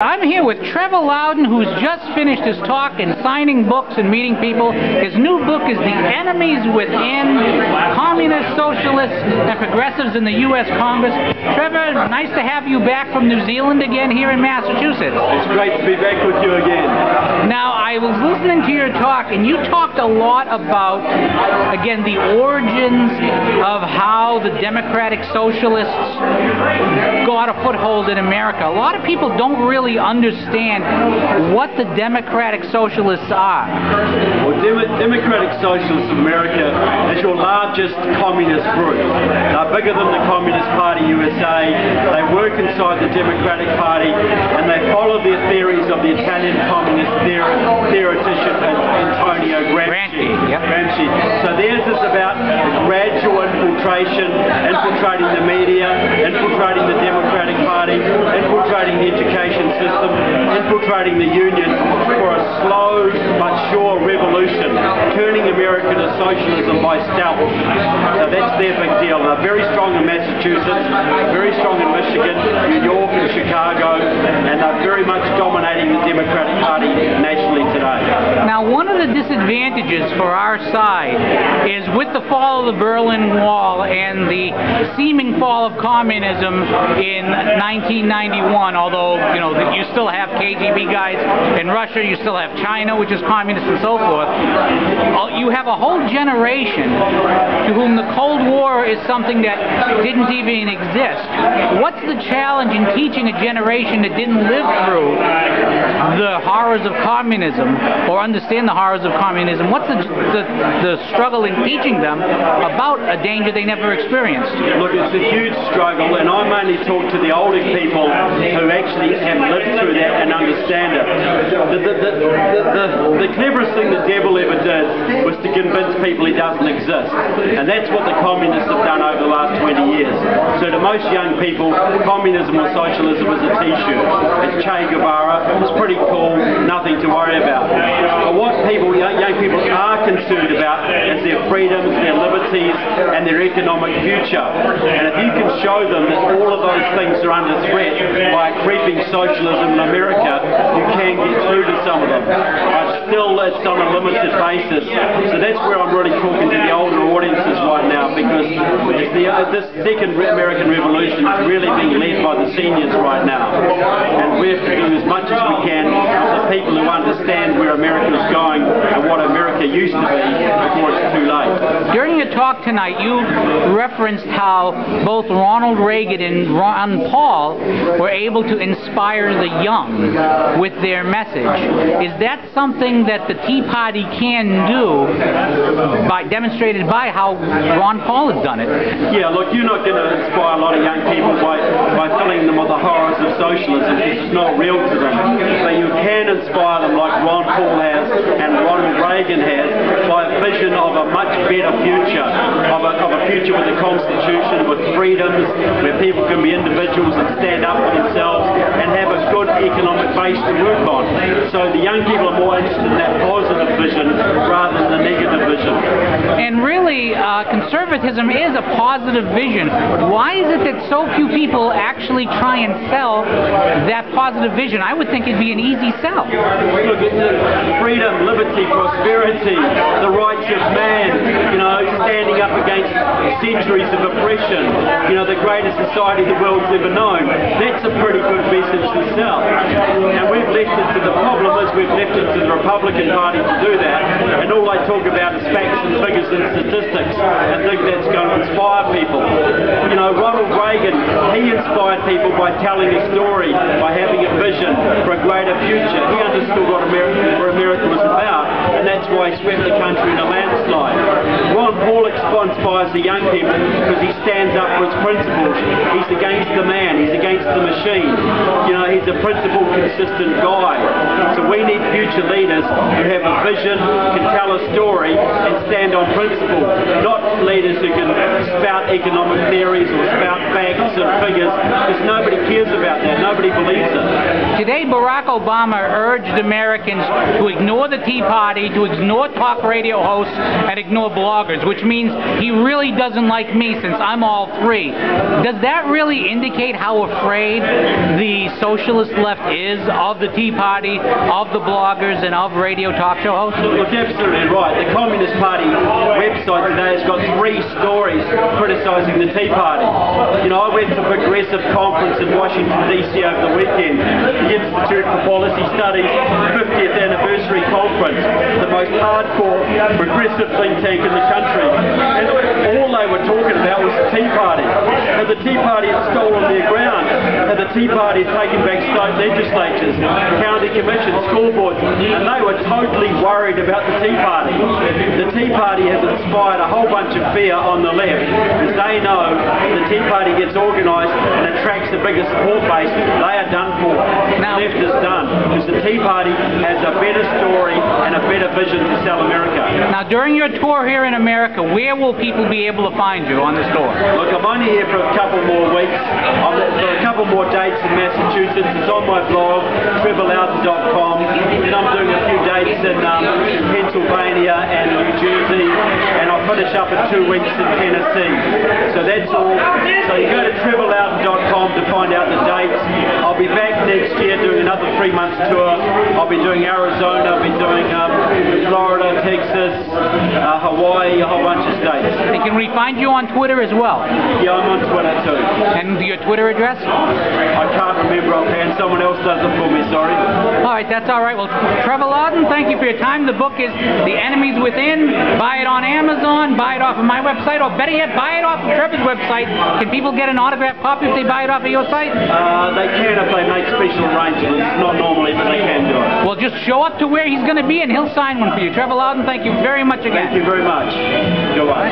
I'm here with Trevor Loudon, who's just finished his talk and signing books and meeting people. His new book is The Enemies Within, Communists, Socialists, and Progressives in the U.S. Congress. Trevor, nice to have you back from New Zealand again here in Massachusetts. It's great to be back with you again. Now, I was listening to your talk, and you talked a lot about, again, the origins of how the Democratic Socialists got a foothold in America. A lot of people don't really understand what the Democratic Socialists are. Well, Democratic Socialists of America is your largest communist group. They're bigger than the Communist Party USA. They work inside the Democratic Party, and they follow the theories of the Italian communist theoretician Antonio Gramsci. So theirs is about gradual infiltration, infiltrating the media, infiltrating the Democratic Party, infiltrating the education system, infiltrating the union for a slow but sure revolution, turning America to socialism by stealth. So that's their big deal. They're very strong in Massachusetts, very strong in Michigan, New York and Chicago, and they're very much dominating the Democratic Party nationally today. Now, one of the disadvantages for our side is with the fall of the Berlin Wall and the seeming fall of communism in 1991, although, you know, you still have KGB guys in Russia, you still have China, which is communist, and so forth. You have a whole generation to whom the Cold War is something that didn't even exist. What's the challenge in teaching a generation that didn't live through the horrors of communism or understand the horrors of communism? What's the struggle in teaching them about a danger they never experienced? Look, it's a huge struggle, and I'm only talking to the older people who actually have lived through that and understand it. The cleverest thing the devil ever did was to convince people he doesn't exist, and that's what the communists have done over the last 20 years. So to most young people, communism or socialism is a t-shirt. It's Che Guevara, it's pretty cool, nothing to worry about. But what young people are concerned about is their freedoms, their liberties, and their economic future. And if you can show them that all of those things are under threat by creeping socialism in America, you can get through to some of them. But still, it's on a limited basis. So that's where I'm really talking to the older audiences right now, because this second American Revolution is really being led by the seniors right now. And we have to do as much as we can for the people who understand where America is going and what America used to be before it's too late. During your talk tonight, you referenced how both Ronald Reagan and Ron Paul were able to inspire the young with their message. Is that something that the Tea Party can do, demonstrated by how Ron Paul has done it? Yeah, look, you're not going to inspire a lot of young people by filling them with the horrors of socialism, because it's not real to them. But you can inspire them like Ron Paul has and Ronald Reagan has by a vision of a much better future, of a future with a constitution, with freedoms, where people can be individuals and stand up for themselves and have a good economic base to work on. So the young people are more interested in that positive vision rather than the negative vision. And really, conservatism is a positive vision. Why is it that so few people actually try and sell that positive vision? I would think it'd be an easy sell. Look, freedom, liberty, prosperity, the rights of man, you know, standing up against centuries of oppression, you know, the greatest society the world's ever known. That's a pretty good message to sell. And we've left it to the problem is we've left it to the Republican Party to do that, and all they talk about is facts and figures and statistics and think that's going to inspire people. You know, Ronald Reagan, he inspired people by telling a story, by having a vision for a greater future. He understood what America was about, and that's why he swept the country in a landslide. Ron Paul inspires the young people because he stands up for his principles. He's against the man, he's against the machine. You know, he's a principled, consistent guy. So we need future leaders who have a vision, can tell a story, and stand on principle. Not leaders who can spout economic theories or spout facts and figures, because nobody cares about that. Nobody believes it. Today, Barack Obama urged Americans to ignore the Tea Party, to ignore talk radio hosts, and ignore bloggers, which which means he really doesn't like me since I'm all three. Does that really indicate how afraid the socialist left is of the Tea Party, of the bloggers, and of radio talk show hosts? Look, absolutely right. The Communist Party website today has got 3 stories criticising the Tea Party. You know, I went to a progressive conference in Washington DC over the weekend, the Institute for Policy Studies 50th anniversary conference, the most hardcore progressive think tank in the country. And all they were talking about was the Tea Party. How the Tea Party had stolen their ground, how the Tea Party had taken back state legislatures, county commissions, school boards, and they were totally worried about the Tea Party. The Tea Party has inspired a whole bunch of fear on the left, as they know the Tea Party gets organised and attracts the biggest support base, they are done for. Now, the left is done, because the Tea Party has a better story and a better vision to sell America. Now, during your tour here in America, where will people be able to find you on this tour? Look, I'm only here for a couple more weeks. I've got a couple more dates in Massachusetts. It's on my blog, trevorloudon.com. Then I'm doing a few dates in Pennsylvania and New Jersey, and I'll finish up in 2 weeks in Tennessee. So that's all. So you go to trevorloudon.com to find out the dates. I'll be back next year doing another 3-month tour. I'll be doing Arizona, I'll be doing Florida, Texas, Hawaii, a whole bunch of states. And can we find you on Twitter as well? Yeah, I'm on Twitter too. And your Twitter address? I can't remember offhand. Someone else does it for me, sorry. All right, that's all right. Well, Trevor Loudon, thank you for your time. The book is The Enemies Within. Buy it on Amazon, buy it off of my website, or better yet, buy it off of Trevor's website. Can people get an autographed copy if they buy it off of your site? They can if they make special arrangements. Not normally, but they can do it. Well, just show up to where he's going to be and he'll sign one for you. Trevor Loudon, thank you very much again. Thank you very much. Goodbye.